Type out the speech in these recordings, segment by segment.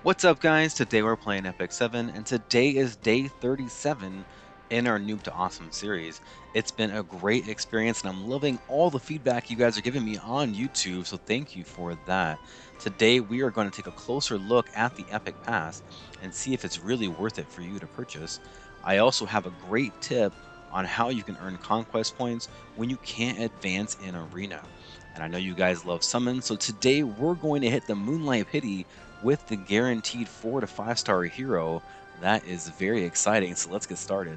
What's up, guys? Today we're playing Epic 7, and today is day 37 in our Noob to Awesome series. It's been a great experience, and I'm loving all the feedback you guys are giving me on YouTube, so thank you for that. Today we are going to take a closer look at the Epic Pass and see if it's really worth it for you to purchase. I also have a great tip on how you can earn Conquest points when you can't advance in Arena. And I know you guys love summons, so today we're going to hit the Moonlight Pity with the guaranteed 4 to 5 star hero. That is very exciting, so let's get started.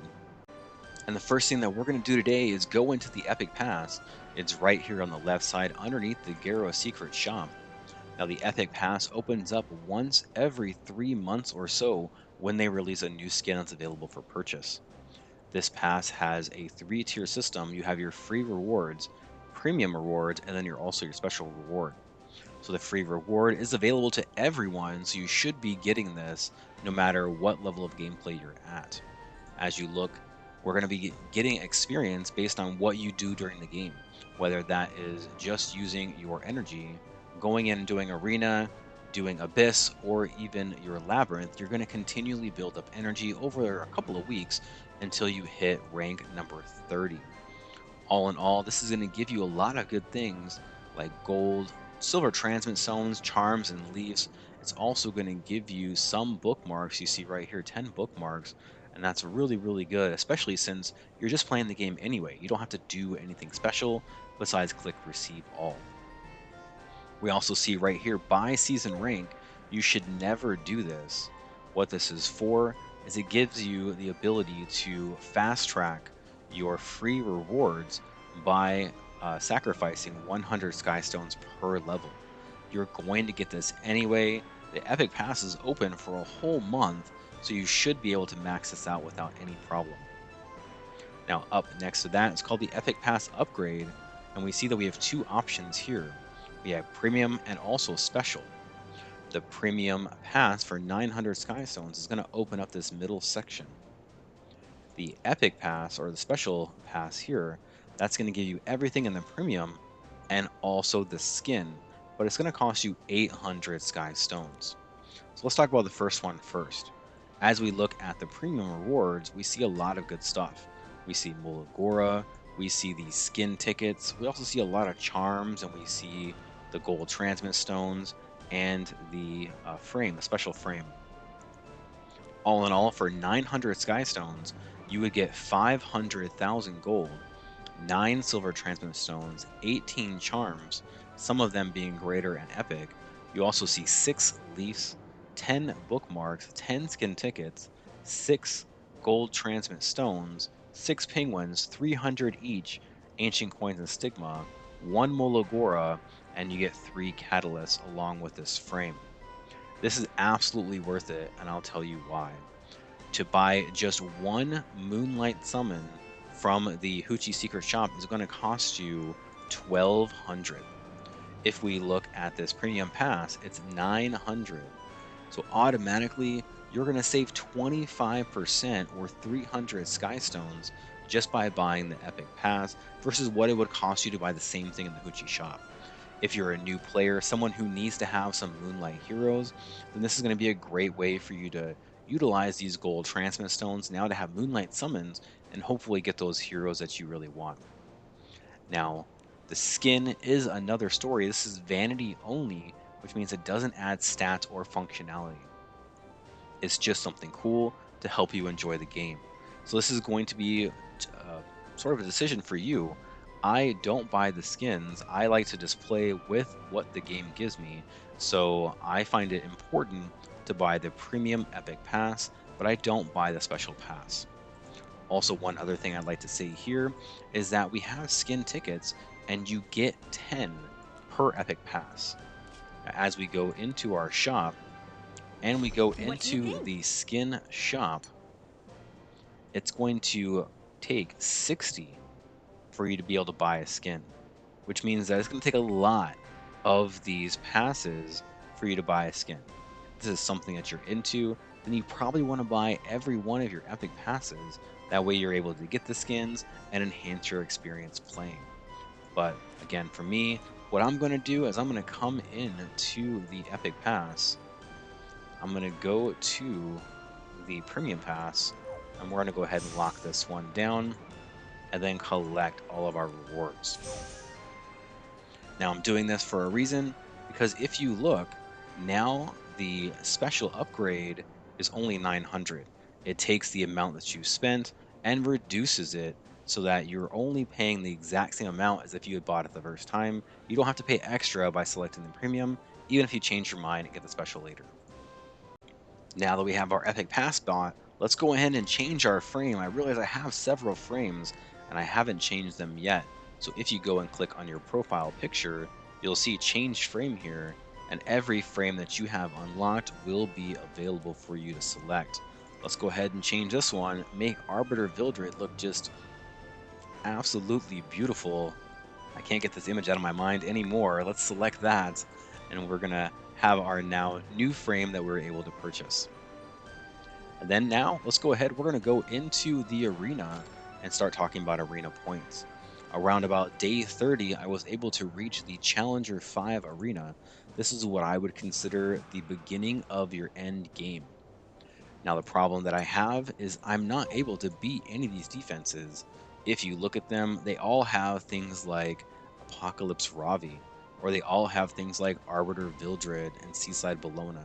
And the first thing that we're going to do today is go into the Epic Pass. It's right here on the left side underneath the Garo Secret Shop. Now, the Epic Pass opens up once every 3 months or so when they release a new skin that's available for purchase. This pass has a 3-tier system. You have your free rewards, premium rewards, and then you're also your special reward. So the free reward is available to everyone, so you should be getting this no matter what level of gameplay you're at. As you look, we're going to be getting experience based on what you do during the game, whether that is just using your energy, going in and doing arena, doing abyss, or even your labyrinth. You're going to continually build up energy over a couple of weeks until you hit rank number 30. All in all, this is going to give you a lot of good things like gold, silver transmit stones, charms, and leaves. It's also going to give you some bookmarks. You see right here, 10 bookmarks, and that's really, really good, especially since you're just playing the game anyway. You don't have to do anything special besides click receive all. We also see right here, buy season rank. You should never do this. What this is for is it gives you the ability to fast track your free rewards by sacrificing 100 sky stones per level. You're going to get this anyway. The Epic Pass is open for a whole month, so you should be able to max this out without any problem. Now, up next to that, it's called the Epic Pass Upgrade, and we see that we have two options here. We have Premium and also Special. The Premium Pass for 900 Sky Stones is going to open up this middle section. The Epic Pass, or the Special Pass here, that's going to give you everything in the Premium and also the skin, but it's going to cost you 800 Sky Stones. So let's talk about the first one first. As we look at the premium rewards, we see a lot of good stuff. We see Mulagora, we see the skin tickets, we also see a lot of charms, and we see the gold transmit stones and the frame, the special frame. All in all, for 900 sky stones, you would get 500,000 gold, 9 silver transmit stones, 18 charms, some of them being greater and epic. You also see 6 leafs, 10 bookmarks, 10 skin tickets, 6 gold transmit stones, 6 penguins, 300 each, ancient coins and stigma, 1 Molagora, and you get 3 catalysts along with this frame. This is absolutely worth it, and I'll tell you why. To buy just one Moonlight summon from the Hoochie Secret Shop is going to cost you 1200. If we look at this premium pass, it's 900. So automatically, you're going to save 25% or 300 Sky Stones just by buying the Epic Pass versus what it would cost you to buy the same thing in the Hoochie shop. If you're a new player, someone who needs to have some Moonlight heroes, then this is going to be a great way for you to utilize these gold transmit stones now to have Moonlight summons and hopefully get those heroes that you really want. Now, the skin is another story. This is vanity only, which means it doesn't add stats or functionality. It's just something cool to help you enjoy the game. So this is going to be sort of a decision for you. I don't buy the skins. I like to just play with what the game gives me. So I find it important to buy the premium epic pass, but I don't buy the special pass. Also, one other thing I'd like to say here is that we have skin tickets and you get 10 per epic pass. As we go into our shop, and we go What do you into think? the skin shop, it's going to take 60 for you to be able to buy a skin, which means that it's going to take a lot of these passes for you to buy a skin. If this is something that you're into, then you probably want to buy every one of your epic passes. That way you're able to get the skins and enhance your experience playing. But again, for me, what I'm going to do is I'm going to come in to the epic pass I'm going to go to the premium pass, and we're going to go ahead and lock this one down and then collect all of our rewards. Now I'm doing this for a reason, because if you look, now the special upgrade is only 900. It takes the amount that you spent and reduces it so that you're only paying the exact same amount as if you had bought it the first time. You don't have to pay extra by selecting the premium, even if you change your mind and get the special later. Now that we have our Epic Pass bot, let's go ahead and change our frame. I realize I have several frames and I haven't changed them yet. So if you go and click on your profile picture, you'll see change frame here, and every frame that you have unlocked will be available for you to select. Let's go ahead and change this one, make Arbiter Vildred look just absolutely beautiful. I can't get this image out of my mind anymore. Let's select that, and we're gonna have our now new frame that we're able to purchase. And then now, let's go ahead. We're going to go into the arena and start talking about arena points. Around about day 30, I was able to reach the Challenger 5 arena. This is what I would consider the beginning of your end game. Now, the problem that I have is I'm not able to beat any of these defenses. If you look at them, they all have things like Apocalypse Ravi, or they all have things like Arbiter Vildred and Seaside Bologna.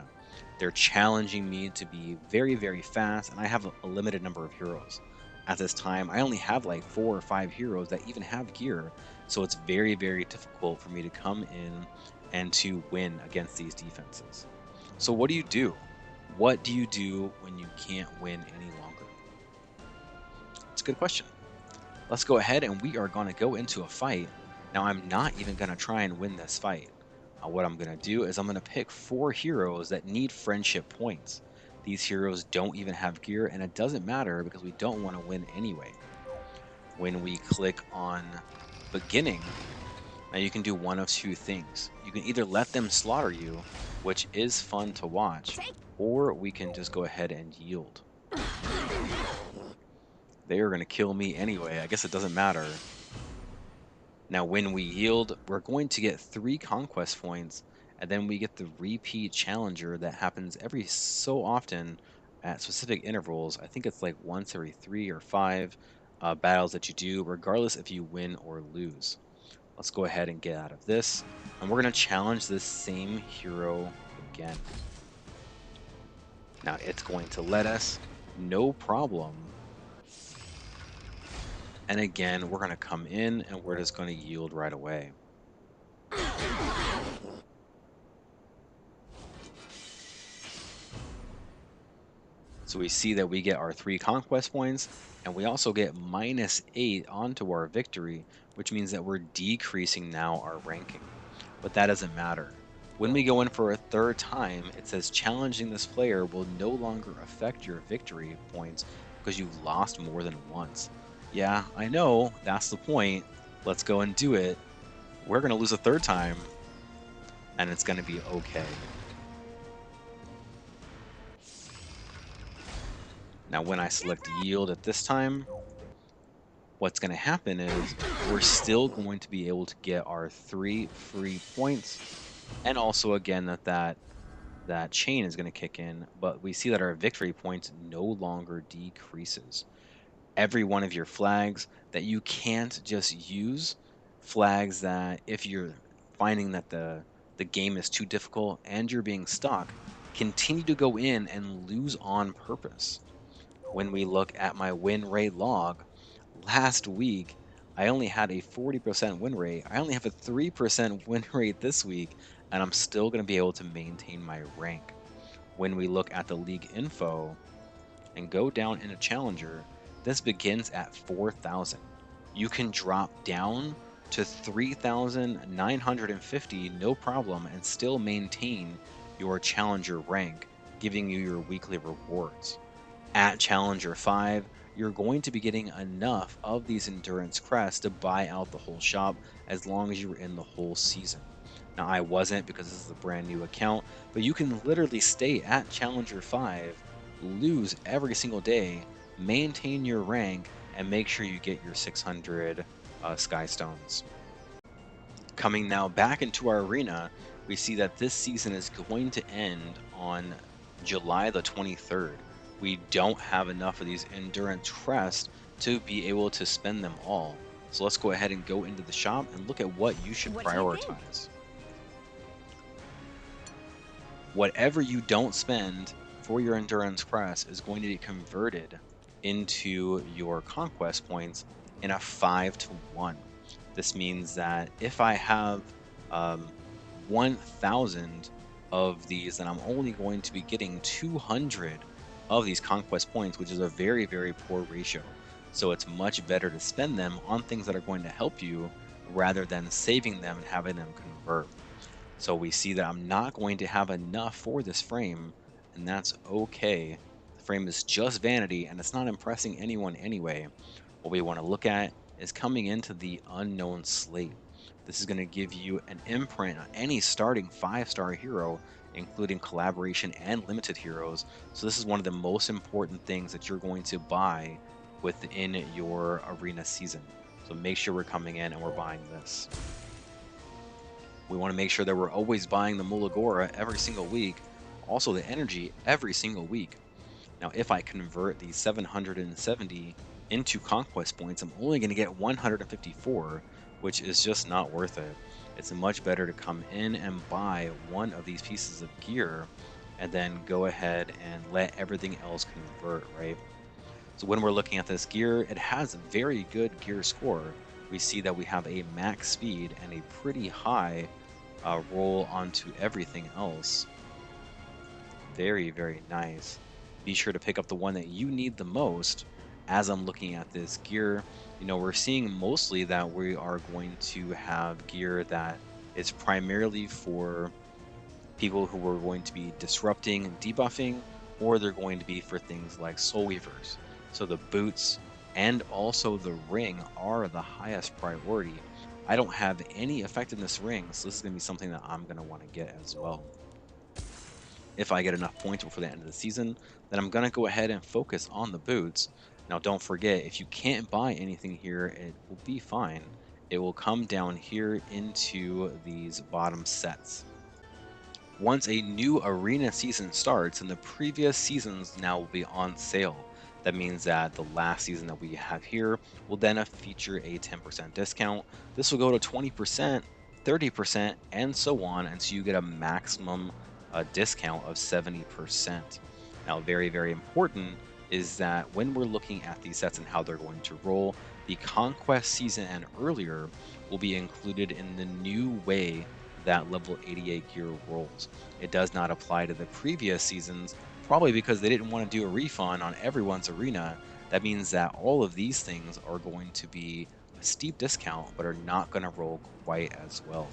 They're challenging me to be very, very fast, and I have a limited number of heroes. At this time, I only have like 4 or 5 heroes that even have gear, so it's very, very difficult for me to come in and to win against these defenses. So what do you do? What do you do when you can't win any longer? It's a good question. Let's go ahead and we are going to go into a fight. Now, I'm not even going to try and win this fight. What I'm going to do is I'm going to pick 4 heroes that need friendship points. These heroes don't even have gear, and it doesn't matter because we don't want to win anyway. When we click on beginning, now you can do one of two things. You can either let them slaughter you, which is fun to watch, or we can just go ahead and yield. They are going to kill me anyway. I guess it doesn't matter. Now, when we yield, we're going to get 3 conquest points, and then we get the repeat challenger that happens every so often at specific intervals. I think it's like once every 3 or 5 battles that you do, regardless if you win or lose. Let's go ahead and get out of this, and we're going to challenge this same hero again. Now, it's going to let us, no problem. And again, we're going to come in and we're just going to yield right away. So we see that we get our 3 conquest points, and we also get -8 onto our victory, which means that we're decreasing now our ranking. But that doesn't matter. When we go in for a 3rd time, it says challenging this player will no longer affect your victory points because you've lost more than once. Yeah, I know, that's the point. Let's go and do it. We're going to lose a 3rd time, and it's going to be okay. Now, when I select yield at this time, what's going to happen is we're still going to be able to get our 3 free points, and also again that chain is going to kick in, but we see that our victory points no longer decreases. Every one of your flags that you can't just use, flags that if you're finding that the game is too difficult and you're being stuck, continue to go in and lose on purpose. When we look at my win rate log, last week I only had a 40% win rate. I only have a 3% win rate this week, and I'm still going to be able to maintain my rank. When we look at the league info and go down into Challenger, this begins at 4,000. You can drop down to 3,950 no problem and still maintain your Challenger rank, giving you your weekly rewards. At Challenger 5, you're going to be getting enough of these endurance crests to buy out the whole shop as long as you were in the whole season. Now, I wasn't because this is a brand new account, but you can literally stay at Challenger 5, lose every single day, maintain your rank, and make sure you get your 600 Sky Stones. Coming now back into our arena, we see that this season is going to end on July the 23rd. We don't have enough of these endurance crests to be able to spend them all. So let's go ahead and go into the shop and look at what you should What do you think? prioritize. Whatever you don't spend for your endurance crest is going to be converted into your conquest points in a 5-to-1. This means that if I have 1,000 of these, then I'm only going to be getting 200 of these conquest points, which is a very, very poor ratio. So it's much better to spend them on things that are going to help you rather than saving them and having them convert. So we see that I'm not going to have enough for this frame, and that's okay. The frame is just vanity, and it's not impressing anyone anyway. What we want to look at is coming into the unknown slate. This is going to give you an imprint on any starting 5-star hero, including collaboration and limited heroes. So this is one of the most important things that you're going to buy within your arena season. So make sure we're coming in and we're buying this. We want to make sure that we're always buying the Mulagora every single week, also the energy every single week. Now, if I convert the 770 into conquest points, I'm only going to get 154, which is just not worth it. It's much better to come in and buy one of these pieces of gear and then go ahead and let everything else convert, right? So when we're looking at this gear, it has a very good gear score. We see that we have a max speed and a pretty high roll onto everything else. Very, very nice. Be sure to pick up the one that you need the most. As I'm looking at this gear, we're seeing mostly that we are going to have gear that is primarily for people who are going to be disrupting and debuffing, or they're going to be for things like Soul Weavers. So the boots and also the ring are the highest priority. I don't have any effectiveness rings, so this is going to be something that I'm going to want to get as well. If I get enough points before the end of the season, then I'm going to go ahead and focus on the boots. Now, don't forget, if you can't buy anything here, it will be fine. It will come down here into these bottom sets. Once a new arena season starts, and the previous seasons now will be on sale. That means that the last season that we have here will then feature a 10% discount. This will go to 20%, 30%, and so on until you get a maximum discount of 70%. Now, very, very important is that when we're looking at these sets and how they're going to roll, the Conquest season and earlier will be included in the new way that level 88 gear rolls. It does not apply to the previous seasons, probably because they didn't want to do a refund on everyone's arena. That means that all of these things are going to be a steep discount, but are not going to roll quite as well.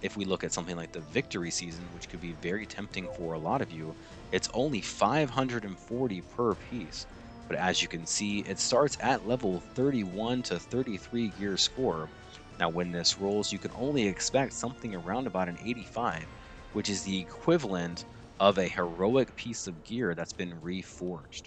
If we look at something like the victory season, which could be very tempting for a lot of you, it's only 540 per piece. But as you can see, it starts at level 31 to 33 gear score. Now, when this rolls, you can only expect something around about an 85, which is the equivalent of a heroic piece of gear that's been reforged.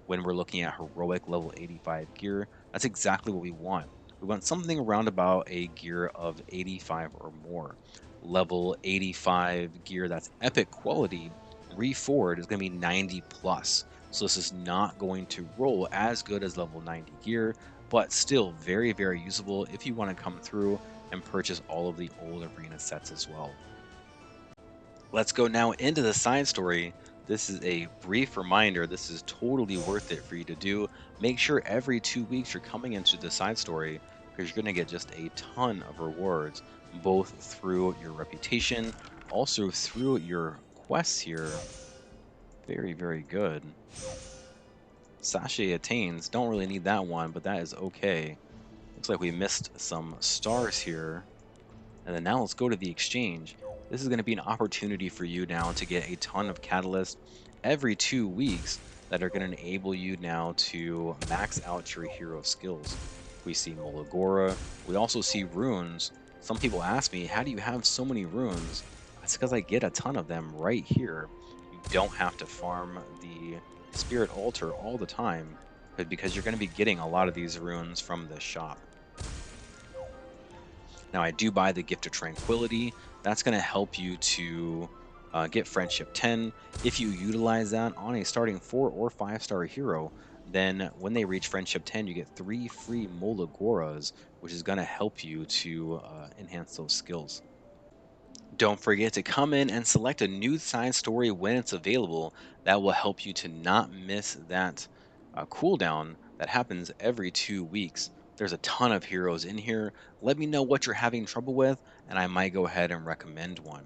When we're looking at heroic level 85 gear, that's exactly what we want. We want something around about a gear of 85 or more. Level 85 gear that's epic quality, reforged is going to be 90 plus. So this is not going to roll as good as level 90 gear, but still very, very usable if you want to come through and purchase all of the old arena sets as well. Let's go now into the side story. This is a brief reminder. This is totally worth it for you to do. Make sure every 2 weeks you're coming into the side story because you're going to get just a ton of rewards, both through your reputation, also through your quests here. Very, very good. Sachet attains. Don't really need that one, but that is okay. Looks like we missed some stars here. And then now let's go to the exchange. This is going to be an opportunity for you now to get a ton of catalyst every 2 weeks that are going to enable you now to max out your hero skills. We see Molagora. We also see runes. Some people ask me, how do you have so many runes? That's because I get a ton of them right here. You don't have to farm the spirit altar all the time because you're going to be getting a lot of these runes from the shop. Now, I do buy the Gift of Tranquility. That's going to help you to get Friendship 10. If you utilize that on a starting 4 or 5 star hero, then when they reach Friendship 10, you get 3 free Molagoras, which is going to help you to enhance those skills. Don't forget to come in and select a new side story when it's available. That will help you to not miss that cooldown that happens every 2 weeks. There's a ton of heroes in here. Let me know what you're having trouble with, and I might go ahead and recommend one.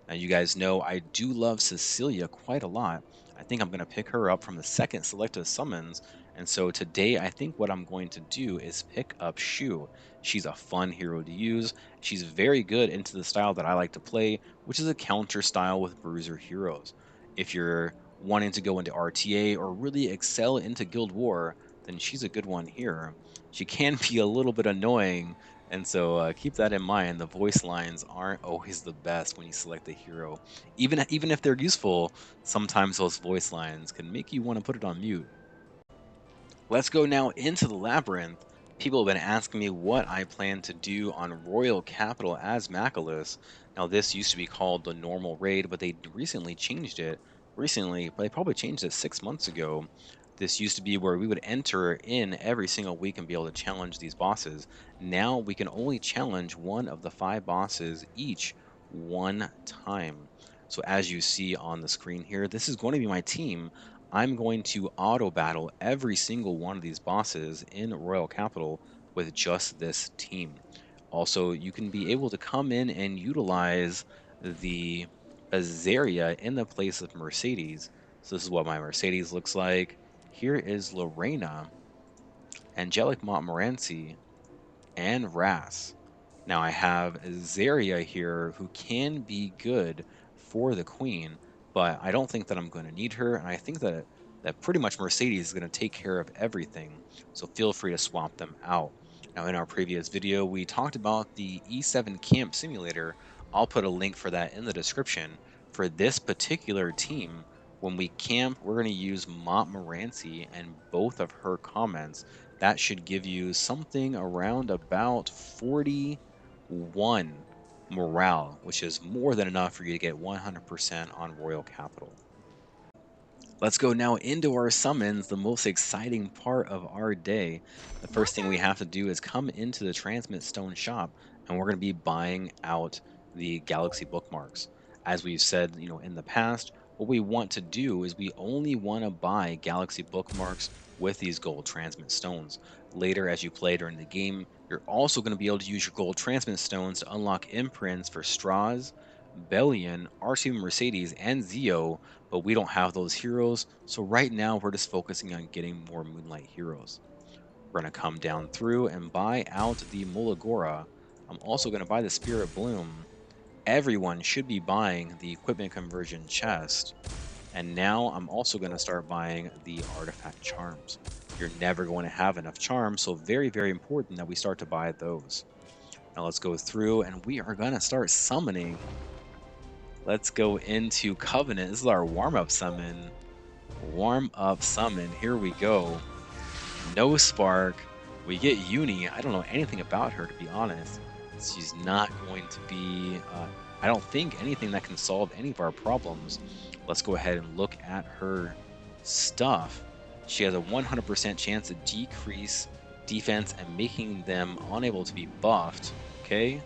Now, you guys know I do love Cecilia quite a lot. I think I'm going to pick her up from the second selective summons. And so today, I think what I'm going to do is pick up Shu. She's a fun hero to use. She's very good into the style that I like to play, which is a counter style with bruiser heroes. If you're wanting to go into RTA or really excel into Guild War, then she's a good one here. She can be a little bit annoying, and so keep that in mind. The voice lines aren't always the best when you select a hero. Even if they're useful, sometimes those voice lines can make you want to put it on mute. Let's go now into the labyrinth. People have been asking me what I plan to do on Royal Capital Azmakalis. Now, this used to be called the normal raid, but they recently changed it. Recently, but they probably changed it 6 months ago. This used to be where we would enter in every single week and be able to challenge these bosses. Now we can only challenge one of the 5 bosses each one time. So as you see on the screen here, this is going to be my team. I'm going to auto battle every single one of these bosses in Royal Capital with just this team. Also, you can be able to come in and utilize the Azaria in the place of Mercedes. So this is what my Mercedes looks like. Here is Lorena, Angelic Montmorency, and Ras. Now I have Zaria here who can be good for the queen, but I don't think that I'm going to need her, and I think that pretty much Mercedes is going to take care of everything. So feel free to swap them out. Now in our previous video, we talked about the E7 Camp Simulator. I'll put a link for that in the description. For this particular team, when we camp, we're going to use Montmorency and both of her comments. That should give you something around about 41 morale, which is more than enough for you to get 100% on Royal Capital. Let's go now into our summons, the most exciting part of our day. The first thing we have to do is come into the Transmit Stone shop, and we're going to be buying out the Galaxy bookmarks. As we've said, in the past, what we want to do is we only want to buy Galaxy bookmarks with these gold transmit stones. Later, as you play during the game, you're also going to be able to use your gold transmit stones to unlock imprints for Straws, Bellion, RC Mercedes, and Zio, but we don't have those heroes. So right now we're just focusing on getting more Moonlight heroes. We're going to come down through and buy out the Molagora. I'm also going to buy the Spirit Bloom. Everyone should be buying the equipment conversion chest. And now I'm also going to start buying the artifact charms. You're never going to have enough charms, so very, very important that we start to buy those. Now let's go through and we are going to start summoning. Let's go into Covenant. This is our warm-up summon. Warm-up summon. Here we go. No Spark. We get Uni. I don't know anything about her, to be honest. She's not going to be, I don't think, anything that can solve any of our problems. Let's go ahead and look at her stuff. She has a 100% chance to decrease defense and making them unable to be buffed. Okay.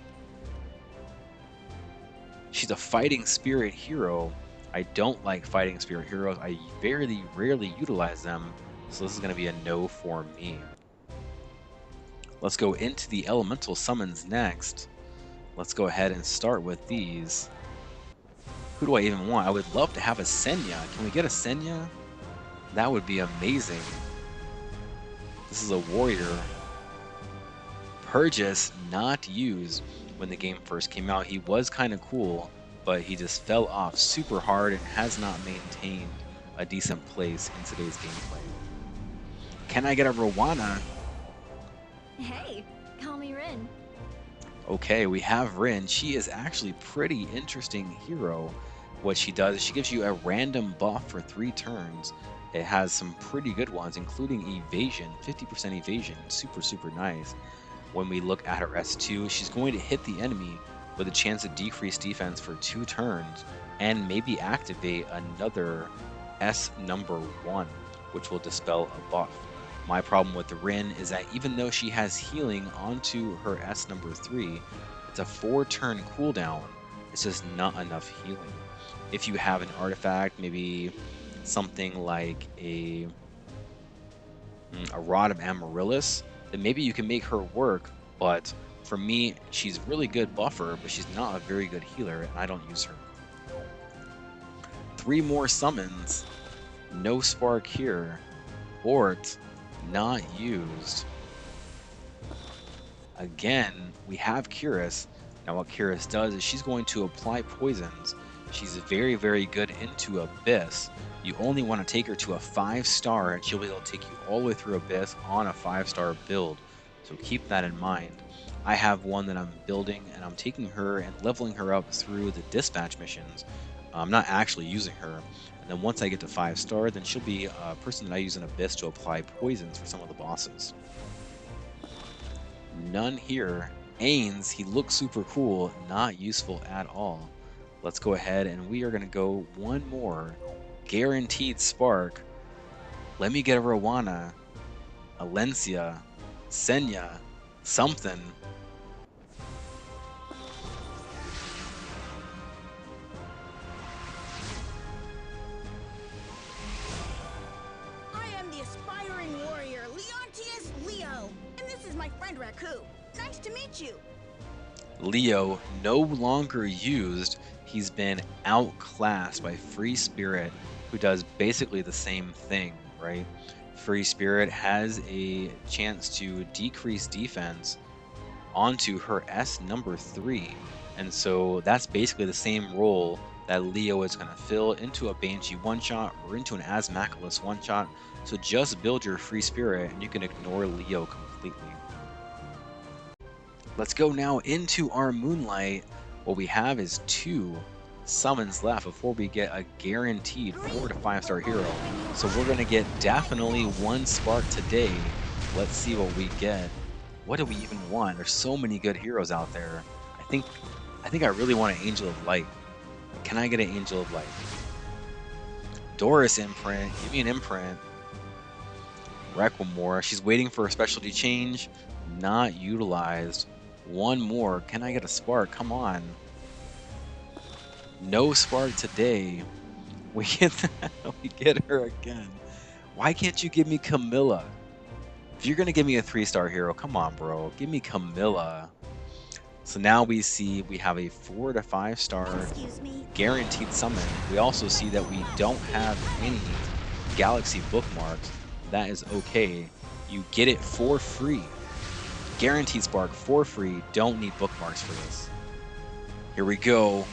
She's a fighting spirit hero. I don't like fighting spirit heroes. I very rarely utilize them. So this is going to be a no for me. Let's go into the elemental summons next. Let's go ahead and start with these. Who do I even want? I would love to have a Senya. Can we get a Senya? That would be amazing. This is a warrior. Purges not used when the game first came out. He was kind of cool, but he just fell off super hard and has not maintained a decent place in today's gameplay. Can I get a Rowana? Hey, call me Rin. Okay, we have Rin. She is actually pretty interesting hero. What she does is she gives you a random buff for 3 turns. It has some pretty good ones, including evasion, 50% evasion, super nice. When we look at her S2, she's going to hit the enemy with a chance to decrease defense for 2 turns and maybe activate another S number 1, which will dispel a buff. My problem with the Rin is that even though she has healing onto her S number 3, it's a 4-turn cooldown. It's just not enough healing. If you have an artifact, maybe something like a Rod of Amaryllis, then maybe you can make her work, but for me, she's really good buffer, but she's not a very good healer, and I don't use her. 3 more summons, no spark here. Ort, not used. Again, we have Curious. Now what Curious does is she's going to apply poisons. She's very, very good into Abyss. You only want to take her to a 5-star and she'll be able to take you all the way through Abyss on a 5-star build. So keep that in mind. I have one that I'm building and I'm taking her and leveling her up through the dispatch missions. I'm not actually using her. And then once I get to 5-star, then she'll be a person that I use in Abyss to apply poisons for some of the bosses. None here. Ains, he looks super cool, not useful at all. Let's go ahead and we are going to go one more. Guaranteed spark. Let me get a Rowana, Alencia, Senya, something. I am the aspiring warrior, Leontius Leo, and this is my friend Raku. Nice to meet you. Leo, no longer used. He's been outclassed by Free Spirit, who does basically the same thing, right? Free Spirit has a chance to decrease defense onto her S number 3. And so that's basically the same role that Leo is going to fill into a Banshee one-shot or into an Azmakalis one-shot. So just build your Free Spirit and you can ignore Leo completely. Let's go now into our Moonlight. What we have is 2 summons left before we get a guaranteed 4 to 5-star hero. So we're going to get definitely 1 spark today. Let's see what we get. What do we even want? There's so many good heroes out there. I think I really want an Angel of Light. Can I get an Angel of Light? Doris imprint. Give me an imprint. Requimore. She's waiting for a specialty change. Not utilized. 1 more. Can I get a spark? Come on. No spark today. We get her again. Why can't you give me Camilla? If you're gonna give me a 3-star hero, come on, bro. Give me Camilla. So now we see we have a 4 to 5-star guaranteed summon. We also see that we don't have any Galaxy bookmarks. That is okay. You get it for free. Guaranteed spark for free. Don't need bookmarks for this. Here we go.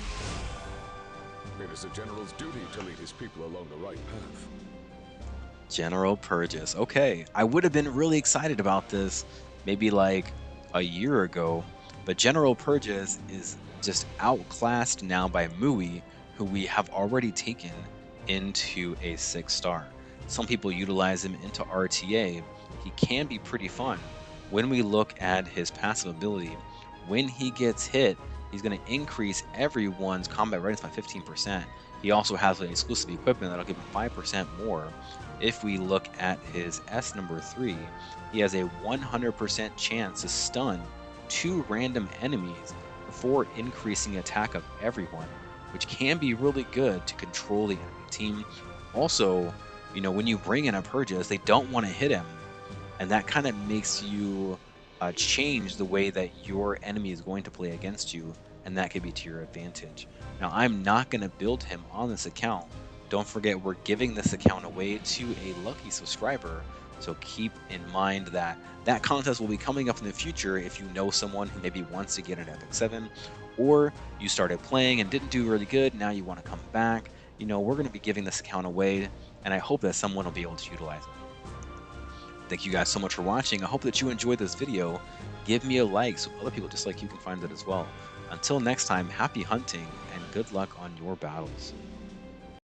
It is a general's duty to lead his people along the right path. General Purges. Okay, I would have been really excited about this maybe like a year ago, but General Purges is just outclassed now by Mui, who we have already taken into a 6-star. Some people utilize him into RTA. He can be pretty fun. When we look at his passive ability, when he gets hit, he's going to increase everyone's combat readiness by 15%. He also has an exclusive equipment that'll give him 5% more. If we look at his S number 3, he has a 100% chance to stun 2 random enemies before increasing attack of everyone, which can be really good to control the enemy team. Also, you know, when you bring in a Purges, they don't want to hit him, and that kind of makes you change the way that your enemy is going to play against you, and that could be to your advantage. Now, I'm not going to build him on this account. Don't forget, we're giving this account away to a lucky subscriber, so keep in mind that that contest will be coming up in the future if you know someone who maybe wants to get an Epic 7, or you started playing and didn't do really good, now you want to come back. You know, we're going to be giving this account away, and I hope that someone will be able to utilize it. Thank you guys so much for watching. I hope that you enjoyed this video. Give me a like so other people just like you can find it as well. Until next time, happy hunting and good luck on your battles.